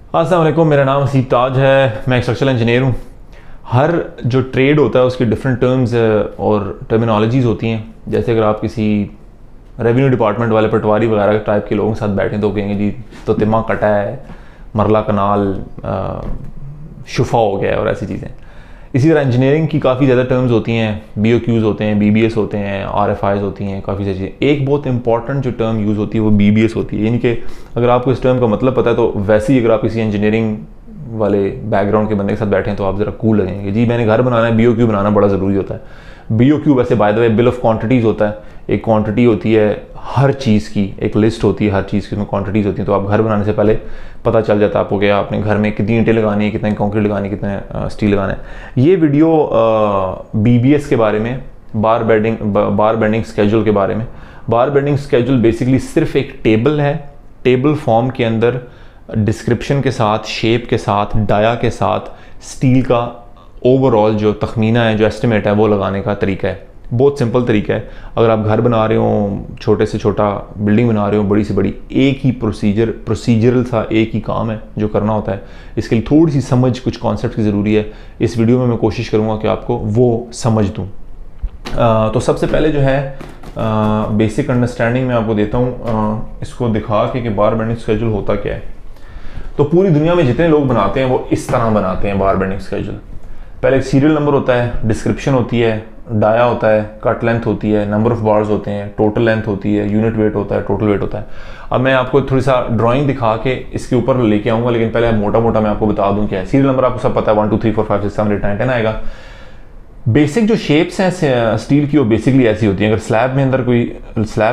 अस्सलाम वालेकुम, मेरा नाम हसीब ताज है। मैं एक स्ट्रक्चरल इंजीनियर हूँ। हर जो ट्रेड होता है उसकी डिफरेंट टर्म्स और टर्मिनोलॉजीज़ होती हैं। जैसे अगर आप किसी रेवेन्यू डिपार्टमेंट वाले पटवारी वगैरह टाइप के लोगों के साथ बैठें तो कहेंगे जी तो तिमा कटा है, मरला कनाल शुफा हो गया है और ऐसी चीज़ें। इसी तरह इंजीनियरिंग की काफ़ी ज़्यादा टर्म्स होती हैं, BOQs होते हैं, BBS होते हैं, RFIs होती हैं, काफ़ी सारी चीज़ें। एक बहुत इंपॉर्टेंट जो टर्म यूज़ होती है वो BBS होती है। यानी कि अगर आपको इस टर्म का मतलब पता है तो वैसे ही अगर आप किसी इंजीनियरिंग वाले बैकग्राउंड के बंदे के साथ बैठे हैं तो आप ज़रा कूल लगेंगे। जी मैंने घर बनाना है, BOQ बनाना बड़ा ज़रूरी होता है। BOQ वैसे by the way bill of quantities होता है। एक क्वांटिटी होती है हर चीज़ की, एक लिस्ट होती है हर चीज़ की, उसमें क्वांटिटीज़ होती हैं। तो आप घर बनाने से पहले पता चल जाता है आपको कि आपने घर में कितनी ईंटें लगानी है, कितने कंक्रीट लगानी है, कितने स्टील लगाना है। ये वीडियो BBS के बारे में, बार बेंडिंग स्केड्यूल के बारे में। बार बेंडिंग स्केड्यूल बेसिकली सिर्फ एक टेबल है। टेबल फॉर्म के अंदर डिस्क्रिप्शन के साथ, शेप के साथ, डाया के साथ स्टील का ओवरऑल जो तखमीना है, जो एस्टिमेट है, वो लगाने का तरीका है। बहुत सिंपल तरीका है। अगर आप घर बना रहे हो, छोटे से छोटा बिल्डिंग बना रहे हो, बड़ी से बड़ी, एक ही प्रोसीजरल सा एक ही काम है जो करना होता है। इसके लिए थोड़ी सी समझ, कुछ कॉन्सेप्ट की ज़रूरी है। इस वीडियो में मैं कोशिश करूँगा कि आपको वो समझ दूँ। तो सबसे पहले जो है बेसिक अंडरस्टैंडिंग मैं आपको देता हूँ इसको दिखा के कि बार बेंडिंग स्केड्यूल होता क्या है। तो पूरी दुनिया में जितने लोग बनाते हैं वो इस तरह बनाते हैं बार बेंडिंग स्केड्यूल। पहले एक सीरियल नंबर होता है, डिस्क्रिप्शन होती है, डाया होता है, कट लेंथ होती है, नंबर ऑफ बार्स होते हैं, टोटल लेंथ होती है, यूनिट वेट होता है, टोटल वेट होता है। अब मैं आपको थोड़ी सा ड्राइंग दिखा के इसके ऊपर लेके आऊँगा, लेकिन पहले मोटा मोटा मैं आपको बता दूँ क्या है। सीरियल नंबर आपको सब पता है, 1 2 3 4 5 6 7 8 9 10 आएगा। बेसिक जो शेप्स हैं स्टील की वो बेसिकली ऐसी होती हैं। अगर स्लैब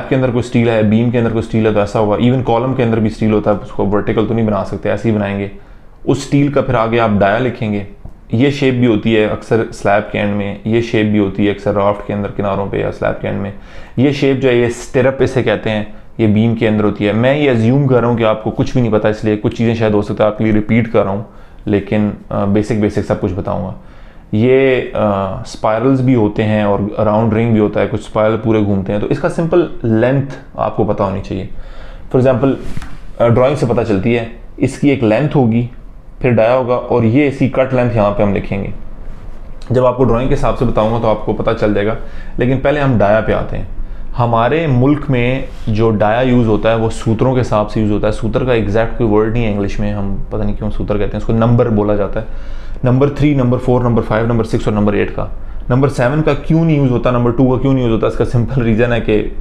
के अंदर कोई स्टील है, बीम के अंदर कोई स्टील है तो ऐसा होगा। इवन कॉलम के अंदर भी स्टील होता है, उसको वर्टिकल तो नहीं बना सकते, ऐसे ही बनाएंगे। उस स्टील का फिर आगे आप डाया लिखेंगे। ये शेप भी होती है अक्सर स्लैब के एंड में, ये शेप भी होती है अक्सर राफ्ट के अंदर किनारों पे या स्लैब के एंड में। ये शेप जो है ये स्टिरअप इसे कहते हैं, ये बीम के अंदर होती है। मैं ये अज्यूम कर रहा हूँ कि आपको कुछ भी नहीं पता, इसलिए कुछ चीज़ें शायद हो सकता है आपके लिए रिपीट कर रहा हूँ, लेकिन बेसिक सब कुछ बताऊँगा। ये स्पायरल्स भी होते हैं और राउंड रिंग भी होता है, कुछ स्पायरल पूरे घूमते हैं। तो इसका सिंपल लेंथ आपको पता होनी चाहिए। फॉर एग्जांपल ड्राइंग से पता चलती है, इसकी एक लेंथ होगी, फिर डाया होगा, और ये इसकी कट लेंथ यहाँ पे हम लिखेंगे। जब आपको ड्राइंग के हिसाब से बताऊंगा तो आपको पता चल जाएगा, लेकिन पहले हम डाया पे आते हैं। हमारे मुल्क में जो डाया यूज़ होता है वो सूत्रों के हिसाब से यूज़ होता है। सूत्र का एग्जैक्ट कोई वर्ड नहीं है इंग्लिश में, हम पता नहीं क्यों सूत्र कहते हैं, उसको नंबर बोला जाता है। नंबर 3, नंबर 4, नंबर 5, नंबर 6 और नंबर 8 का। नंबर 7 का क्यों नहीं यूज़ होता, नंबर 2 का क्यों नहीं यूज़ होता? इसका सिंपल रीज़न है कि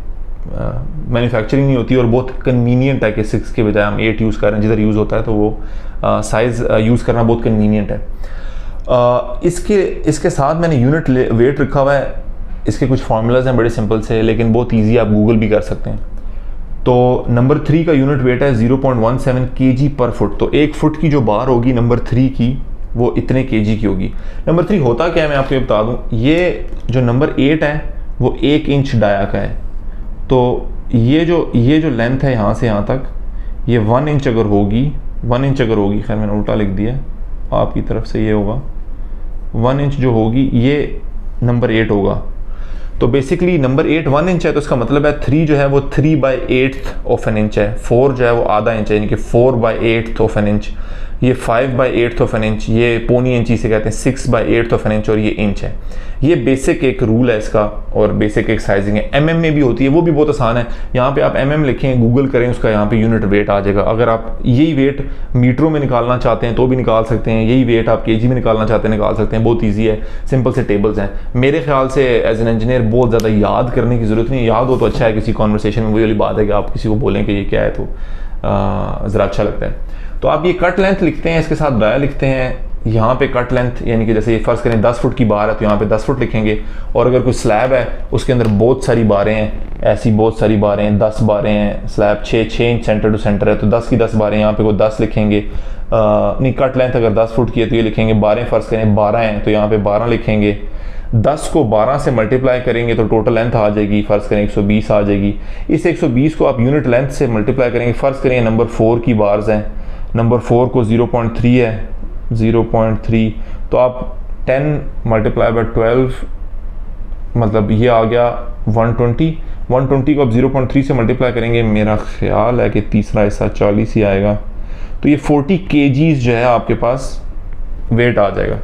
मैन्युफैक्चरिंग नहीं होती और बहुत कन्वीनियंट है कि 6 के बजाय हम 8 यूज़ कर रहे हैं। जिधर यूज़ होता है तो वो साइज़ यूज़ करना बहुत कन्वीनियंट है। इसके साथ मैंने यूनिट वेट रखा हुआ है। इसके कुछ फार्मूलाज हैं बड़े सिंपल से, लेकिन बहुत ईजी, आप गूगल भी कर सकते हैं। तो नंबर 3 का यूनिट वेट है 0.17 kg पर फुट। तो 1 फुट की जो बार होगी नंबर 3 की वो इतने kg की होगी। नंबर 3 होता क्या है मैं आपको बता दूं। ये जो नंबर 8 है वो 1 इंच डाया का है। तो ये जो लेंथ है यहाँ से यहाँ तक, ये 1 इंच अगर होगी, खैर मैंने उल्टा लिख दिया, आपकी तरफ से ये होगा 1 इंच जो होगी, ये नंबर 8 होगा। तो बेसिकली नंबर 8 1 इंच है, तो इसका मतलब है 3 जो है वो 3/8 ऑफ एन इंच है। 4 जो है वो आधा इंच है, यानी कि 4/8 ऑफ एन इंच। ये 5/8 ऑफ एन इंच, ये पौनी इंच इसे कहते हैं, 6/8 ऑफ एन इंच, और ये इंच है। ये बेसिक एक रूल है इसका, और बेसिक एक साइजिंग है। mm में भी होती है, वो भी बहुत आसान है। यहाँ पे आप mm लिखें, गूगल करें, उसका यहाँ पे यूनिट वेट आ जाएगा। अगर आप यही वेट मीटरों में निकालना चाहते हैं तो भी निकाल सकते हैं, यही वेट आप kg में निकालना चाहते हैं निकाल सकते हैं। बहुत ईजी है, सिंपल से टेबल्स हैं। मेरे ख्याल से एज एन इंजीनियर बहुत ज़्यादा याद करने की ज़रूरत नहीं, याद हो तो अच्छा है। किसी कॉन्वर्सेशन में वही वाली बात है कि आप किसी को बोलें कि ये क्या है तो ज़रा अच्छा लगता है। तो आप ये कट लेंथ लिखते हैं, इसके साथ डाया लिखते हैं। यहाँ पे कट लेंथ यानी कि जैसे ये फर्ज करें 10 फुट की बार है तो यहाँ पे 10 फुट लिखेंगे। और अगर कोई स्लैब है उसके अंदर बहुत सारी बारें हैं, ऐसी बहुत सारी बारें हैं, 10 बारें हैं। Slab 6 inch centre to centre है तो 10 की 10 बारें, यहाँ पे कोई 10 लिखेंगे। नहीं, कट लेंथ अगर 10 फुट की है तो ये लिखेंगे। बारें फर्ज करें 12 हैं तो यहाँ पे 12 लिखेंगे। 10 को 12 से मल्टीप्लाई करेंगे तो टोटल लेंथ आ जाएगी, फ़र्ज़ करें 120 आ जाएगी। इस 120 को आप यूनिट लेंथ से मल्टीप्लाई करेंगे। फ़र्ज़ करें नंबर 4 की बार्स हैं, नंबर 4 को 0.3 है, 0.3 तो आप 10 मल्टीप्लाई बाय 12 मतलब ये आ गया 120 को आप 0.3 से मल्टीप्लाई करेंगे। मेरा ख्याल है कि तीसरा हिस्सा 40 ही आएगा। तो ये 40 kgs जो है आपके पास वेट आ जाएगा।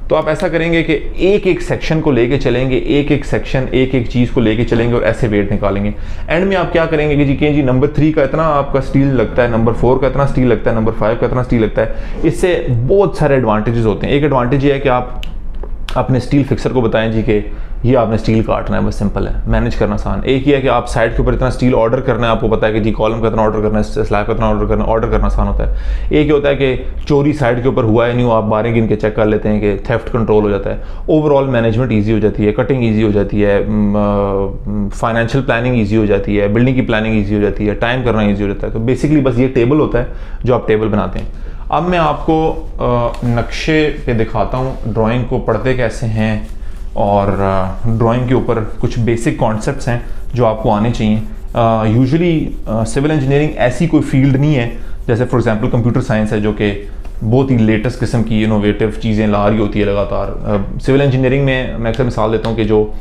तो आप ऐसा करेंगे कि एक एक सेक्शन को लेके चलेंगे, एक एक सेक्शन एक एक चीज़ को लेके चलेंगे और ऐसे वेट निकालेंगे। एंड में आप क्या करेंगे कि जी नंबर 3 का इतना आपका स्टील लगता है, नंबर 4 का इतना स्टील लगता है, नंबर 5 का इतना स्टील लगता है। इससे बहुत सारे एडवांटेजेस होते हैं। एक एडवांटेज ये है कि आप अपने स्टील फिक्सर को बताएं जी कि ये आपने स्टील काटना है, बस सिंपल है, मैनेज करना आसान। एक ही है कि आप साइड के ऊपर इतना स्टील ऑर्डर करना है, आपको पता है कि जी कॉलम का इतना ऑर्डर करना है, स्लैब का इतना ऑर्डर करना आसान होता है। एक ही होता है कि चोरी साइड के ऊपर हुआ है नहीं हुआ, आप बारें गिन के चेक कर लेते हैं कि थेफ्ट कंट्रोल हो जाता है। ओवरऑल मैनेजमेंट ईजी हो जाती है, कटिंग ईजी हो जाती है, फाइनेंशियल प्लानिंग ईजी हो जाती है, बिल्डिंग की प्लानिंग ईजी हो जाती है, टाइम करना ईजी हो जाता है। तो बेसिकली बस ये टेबल होता है जो आप टेबल बनाते हैं। अब मैं आपको नक्शे पे दिखाता हूँ ड्राइंग को पढ़ते कैसे हैं, और ड्राइंग के ऊपर कुछ बेसिक कॉन्सेप्ट्स हैं जो आपको आने चाहिए। यूजुअली सिविल इंजीनियरिंग ऐसी कोई फील्ड नहीं है, जैसे फॉर एग्जांपल कंप्यूटर साइंस है जो कि बहुत ही लेटेस्ट किस्म की इनोवेटिव चीज़ें ला रही होती है लगातार। सिविल इंजीनियरिंग में मैं अक्सर मिसाल देता हूँ कि जो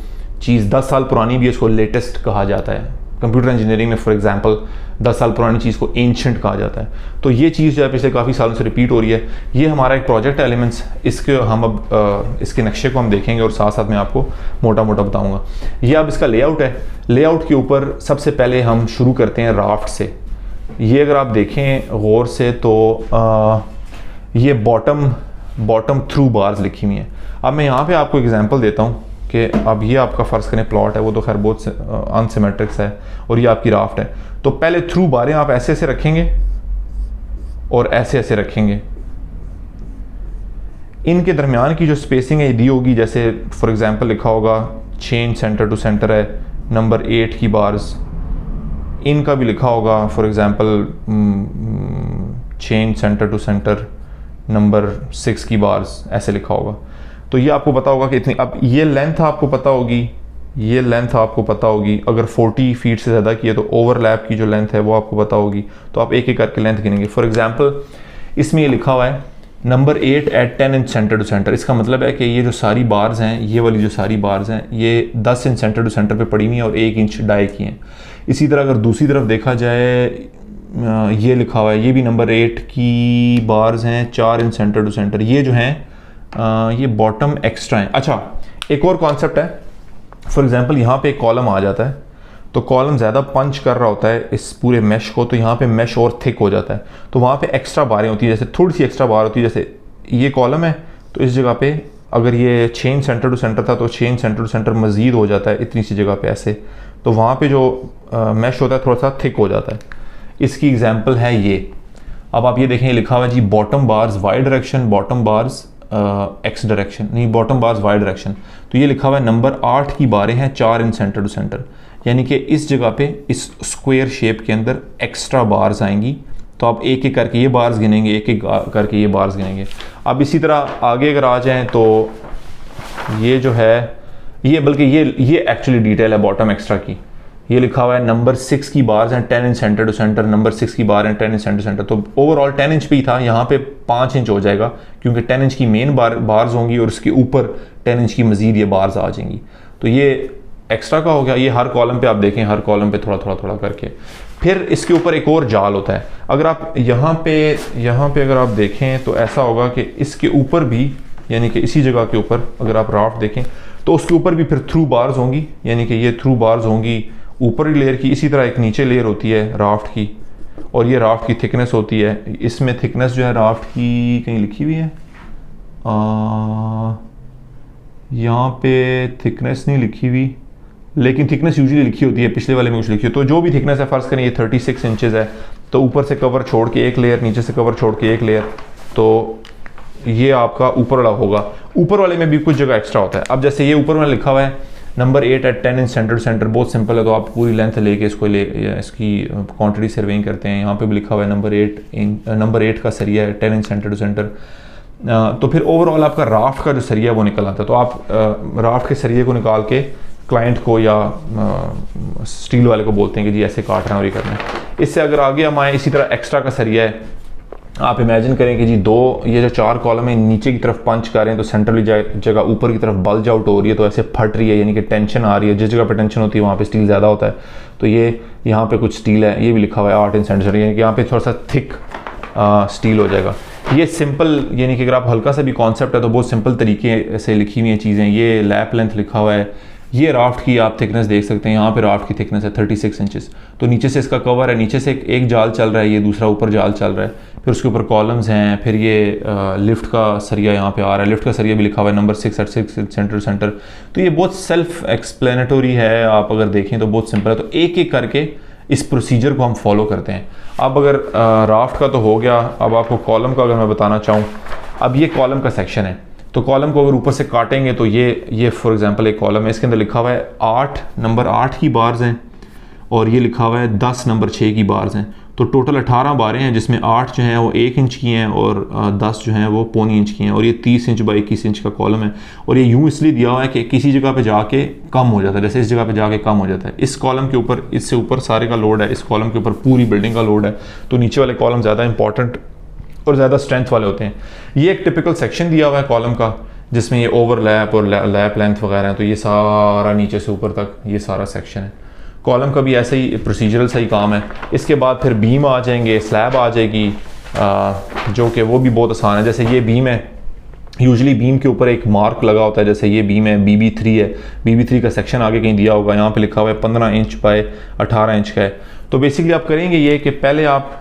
चीज़ 10 साल पुरानी भी है उसको लेटेस्ट कहा जाता है। कंप्यूटर इंजीनियरिंग में फॉर एग्जांपल 10 साल पुरानी चीज़ को एंशंट कहा जाता है। तो ये चीज़ जो है पिछले काफ़ी सालों से रिपीट हो रही है। ये हमारा एक प्रोजेक्ट एलिमेंट्स, इसके हम अब इसके नक्शे को हम देखेंगे और साथ साथ मैं आपको मोटा मोटा बताऊंगा। ये अब इसका लेआउट है। लेआउट के ऊपर सबसे पहले हम शुरू करते हैं राफ्ट से। ये अगर आप देखें गौर से तो ये बॉटम थ्रू बार्स लिखी हुई हैं। अब मैं यहाँ पर आपको एग्जाम्पल देता हूँ कि अब ये आपका फ़र्ज़ करें प्लॉट है, वो तो खैर बहुत अनसिमेट्रिक्स है, और ये आपकी राफ्ट है। तो पहले थ्रू बारें आप ऐसे ऐसे रखेंगे और ऐसे ऐसे रखेंगे। इनके दरमियान की जो स्पेसिंग है दी होगी, जैसे फॉर एग्जांपल लिखा होगा चेंज सेंटर टू सेंटर है नंबर 8 की बार्स, इनका भी लिखा होगा for example change centre to centre number 6 की बार्स, ऐसे लिखा होगा। तो ये आपको पता होगा कि इतनी, अब ये लेंथ आपको पता होगी, ये लेंथ आपको पता होगी। अगर 40 फीट से ज़्यादा की है तो ओवरलैप की जो लेंथ है वो आपको पता होगी। तो आप एक एक करके लेंथ गिनेंगे। फॉर एग्जांपल इसमें ये लिखा हुआ है number 8 eight 10 inch centre to centre. इसका मतलब है कि ये जो सारी बार्स हैं, ये वाली जो सारी बार्स हैं, ये 10 इंच सेंटर टू सेंटर पे पड़ी हुई हैं और 1 इंच डाई की हैं। इसी तरह अगर दूसरी तरफ देखा जाए, ये लिखा हुआ है, ये भी नंबर 8 की बार्स हैं, 4 इंच सेंटर टू सेंटर। ये जो हैं ये बॉटम एक्स्ट्रा है। अच्छा, एक और कॉन्सेप्ट है। फॉर एग्जांपल यहाँ पे एक कॉलम आ जाता है, तो कॉलम ज़्यादा पंच कर रहा होता है इस पूरे मैश को, तो यहाँ पे मैश और थिक हो जाता है। तो वहाँ पे एक्स्ट्रा बारें होती है, जैसे थोड़ी सी एक्स्ट्रा बार होती है। जैसे ये कॉलम है तो इस जगह पे अगर ये चेंज सेंटर टू सेंटर था तो चेंज सेंटर टू सेंटर मज़ीद हो जाता है इतनी सी जगह पे ऐसे। तो वहाँ पे जो मैश होता है थोड़ा सा थिक हो जाता है। इसकी एग्जाम्पल है ये। अब आप ये देखें, लिखा हुआ है जी bottom bars Y direction, bottom bars X direction, नहीं बॉटम बार्स वाई डायरेक्शन। तो ये लिखा हुआ है नंबर 8 की बारें हैं 4 इंच सेंटर टू सेंटर, यानी कि इस जगह पे इस स्क्वायर शेप के अंदर एक्स्ट्रा बार्स आएंगी। तो आप एक एक करके ये बार्स गिनेंगे, एक एक करके ये बार्स गिनेंगे। अब इसी तरह आगे अगर आ जाएं तो ये जो है ये, बल्कि ये एक्चुअली डिटेल है बॉटम एक्स्ट्रा की। ये लिखा हुआ है नंबर 6 की बार्स हैं 10 inch centre to centre, number 6 की बार हैं 10 इंच सेंटर टू सेंटर। तो ओवरऑल 10 इंच पे ही था, यहाँ पे 5 इंच हो जाएगा क्योंकि 10 इंच की मेन बार्स होंगी और उसके ऊपर 10 इंच की मजीद ये बार्स आ जाएंगी। तो ये एक्स्ट्रा का हो गया। ये हर कॉलम पे आप देखें, हर कॉलम पे थोड़ा थोड़ा थोड़ा करके। फिर इसके ऊपर एक और जाल होता है। अगर आप यहाँ पे अगर आप देखें तो ऐसा होगा कि इसके ऊपर भी, यानी कि इसी जगह के ऊपर अगर आप राफ्ट देखें तो उसके ऊपर भी फिर थ्रू बार्स होंगी, यानी कि ये थ्रू बार्स होंगी ऊपर लेयर की। इसी तरह एक नीचे लेयर होती है राफ्ट की, और ये राफ्ट की थिकनेस होती है। इसमें थिकनेस जो है राफ्ट की कहीं लिखी हुई है, यहाँ पे थिकनेस नहीं लिखी हुई, लेकिन थिकनेस यूजुअली लिखी होती है, पिछले वाले में कुछ लिखी हो। तो जो भी थिकनेस है, फ़र्ज़ करें ये 36 इंचेस है, तो ऊपर से कवर छोड़ के एक लेयर, नीचे से कवर छोड़ के एक लेयर, तो ये आपका ऊपर वाला होगा। ऊपर वाले में भी कुछ जगह एक्स्ट्रा होता है। अब जैसे ये ऊपर वाला लिखा हुआ है number 8 eight 10 inch centre centre, बहुत सिंपल है। तो आप पूरी लेंथ लेके इसकी क्वांटिटी सर्वेइंग करते हैं। यहाँ पे भी लिखा हुआ है नंबर 8 का सरिया है 10 इंच सेंटर टू सेंटर। तो फिर ओवरऑल आपका राफ्ट का जो सरिया वो निकल आता है। तो आप राफ्ट के सरिये को निकाल के क्लाइंट को या स्टील वाले को बोलते हैं कि जी ऐसे काट रहे हैं और ये करना है। इससे अगर आगे हम आए, इसी तरह एक्स्ट्रा का सरिया है। आप इमेजिन करें कि जी ये जो 4 कॉलम है नीचे की तरफ पंच कर रहे हैं, तो सेंट्रली जगह ऊपर की तरफ बल्ज आउट हो रही है, तो ऐसे फट रही है, यानी कि टेंशन आ रही है। जिस जगह पे टेंशन होती है वहाँ पे स्टील ज़्यादा होता है। तो ये यहाँ पे कुछ स्टील है, ये भी लिखा हुआ है 8 इंच सेंटर, यानी कि यहाँ पे थोड़ा सा थिक स्टील हो जाएगा। ये सिंपल, यानी कि अगर आप हल्का सा भी कॉन्सेप्ट है तो बहुत सिंपल तरीके से लिखी हुई हैं चीज़ें। ये लैप लेंथ लिखा हुआ है, ये राफ्ट की आप थिकनेस देख सकते हैं, यहाँ पे राफ्ट की थिकनेस है 36 इंचेस। तो नीचे से इसका कवर है, नीचे से एक जाल चल रहा है, ये दूसरा ऊपर जाल चल रहा है, फिर उसके ऊपर कॉलम्स हैं, फिर ये लिफ्ट का सरिया यहाँ पे आ रहा है, लिफ्ट का सरिया भी लिखा हुआ है नंबर 6 at 6 सेंटर। तो ये बहुत सेल्फ एक्सप्लेनेटरी है, आप अगर देखें तो बहुत सिंपल है। तो एक एक करके इस प्रोसीजर को हम फॉलो करते हैं। अब अगर राफ्ट का तो हो गया, अब आपको कॉलम का अगर मैं बताना चाहूँ, अब ये कॉलम का सेक्शन है। तो कॉलम को अगर ऊपर से काटेंगे तो ये फॉर एग्जांपल एक कॉलम है, इसके अंदर लिखा हुआ है नंबर 8 की बार्स हैं, और ये लिखा हुआ है 10 नंबर 6 की बार्स हैं। तो टोटल 18 बारें हैं, जिसमें 8 जो हैं वो 1 इंच की हैं और 10 जो हैं वो 0.25 इंच की हैं, और ये 30 इंच बाई 21 इंच का कॉलम है। और ये यूँ इसलिए दिया हुआ है कि किसी जगह पे जाके कम हो जाता है, जैसे इस जगह पे जाके कम हो जाता है। इस कॉलम के ऊपर, इससे ऊपर सारे का लोड है, इस कॉलम के ऊपर पूरी बिल्डिंग का लोड है, तो नीचे वाले कॉलम ज़्यादा इंपॉर्टेंट और ज़्यादा स्ट्रेंथ वाले होते हैं। ये एक टिपिकल सेक्शन दिया हुआ है कॉलम का, जिसमें ये ओवरलैप और लैप लेंथ वगैरह हैं। तो ये सारा नीचे से ऊपर तक ये सारा सेक्शन है। कॉलम का भी ऐसे ही प्रोसीजरल सा ही काम है। इसके बाद फिर बीम आ जाएंगे, स्लैब आ जाएगी, जो कि वो भी बहुत आसान है। जैसे ये बीम है, यूजुअली बीम के ऊपर एक मार्क लगा होता है, जैसे ये बीम है BB3 है, BB3 का सेक्शन आगे कहीं दिया होगा, यहाँ पे लिखा हुआ है 15 इंच बाय 18 इंच का है। तो बेसिकली आप करेंगे ये कि पहले आप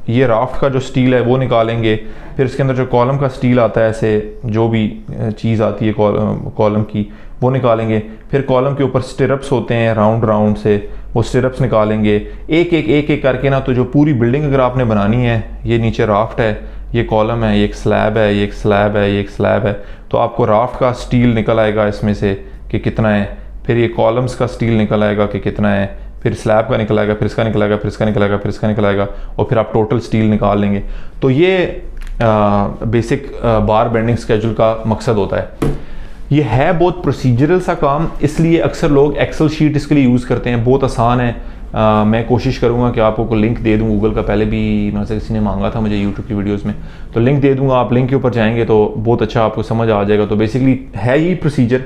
ये राफ्ट का जो स्टील है वो निकालेंगे, फिर इसके अंदर जो कॉलम का स्टील आता है, ऐसे जो भी चीज़ आती है कॉलम की, वो निकालेंगे। फिर कॉलम के ऊपर स्टिरप्स होते हैं राउंड से, वो स्टिरप्स निकालेंगे। एक एक करके ना, तो जो पूरी बिल्डिंग अगर आपने बनानी है, ये नीचे राफ्ट है, ये कॉलम है, ये एक स्लैब है, ये एक स्लैब है, ये एक स्लैब है, तो आपको राफ्ट का स्टील निकल आएगा इसमें से कि कितना है, फिर ये कॉलम्स का स्टील निकल आएगा कि कितना है, फिर स्लैब का निकल आएगा, फिर इसका निकल आएगा, फिर इसका निकल आएगा, फिर इसका निकल आएगा, और फिर आप टोटल स्टील निकाल लेंगे। तो ये बेसिक बार बेंडिंग स्केड्यूल का मकसद होता है। ये है बहुत प्रोसीजरल सा काम, इसलिए अक्सर लोग एक्सेल शीट इसके लिए यूज़ करते हैं, बहुत आसान है। मैं कोशिश करूँगा कि आपको लिंक दे दूँ गूगल का, पहले भी ना से किसी ने मांगा था मुझे यूट्यूब की वीडियोस में, तो लिंक दे दूँगा। आप लिंक के ऊपर जाएंगे तो बहुत अच्छा आपको समझ आ जाएगा। तो बेसिकली है ही प्रोसीजर,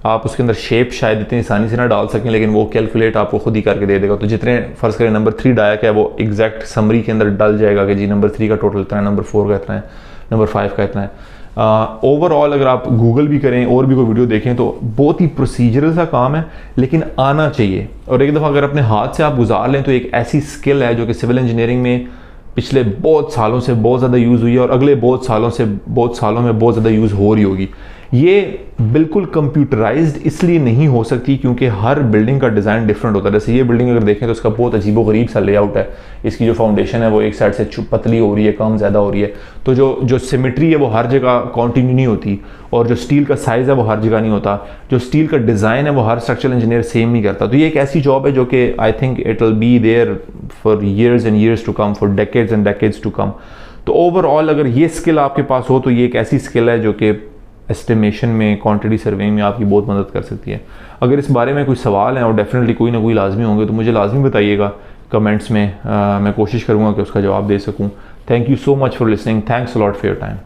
आप उसके अंदर शेप शायद इतनी आसानी से ना डाल सकें, लेकिन वो कैलकुलेट आपको खुद ही करके दे देगा। तो जितने फ़र्ज़ करें नंबर 3 डायक है, वो एग्जैक्ट समरी के अंदर डल जाएगा कि जी नंबर 3 का टोटल इतना है, नंबर 4 का इतना है, नंबर 5 का इतना है। ओवरऑल अगर आप गूगल भी करें और भी कोई वीडियो देखें तो बहुत ही प्रोसीजरल सा काम है, लेकिन आना चाहिए। और एक दफ़ा अगर अपने हाथ से आप गुजार लें तो एक ऐसी स्किल है जो कि सिविल इंजीनियरिंग में पिछले बहुत सालों से बहुत ज़्यादा यूज़ हुई है, और अगले बहुत सालों में बहुत ज़्यादा यूज़ हो रही होगी। ये बिल्कुल कंप्यूटराइज्ड इसलिए नहीं हो सकती क्योंकि हर बिल्डिंग का डिज़ाइन डिफरेंट होता है। जैसे ये बिल्डिंग अगर देखें तो इसका बहुत अजीबोगरीब सा लेआउट है, इसकी जो फाउंडेशन है वो एक साइड से पतली हो रही है, कम ज़्यादा हो रही है, तो जो सिमेट्री है वो हर जगह कॉन्टिन्यू नहीं होती, और जो स्टील का साइज़ है वो हर जगह नहीं होता, जो स्टील का डिज़ाइन है वो हर स्ट्रक्चरल इंजीनियर सेम नहीं करता। तो ये एक ऐसी जॉब है जो कि I think it will be there for years and years to come, for decades and decades to come. तो ओवरऑल अगर ये स्किल आपके पास हो तो ये एक ऐसी स्किल है जो कि एस्टिमेशन में, क्वांटिटी सर्वेइंग में आपकी बहुत मदद कर सकती है। अगर इस बारे में कोई सवाल है, और डेफिनेटली कोई ना कोई लाजमी होंगे, तो मुझे लाजमी बताइएगा कमेंट्स में। मैं कोशिश करूँगा कि उसका जवाब दे सकूँ। Thank you so much for listening, thanks a lot for your time.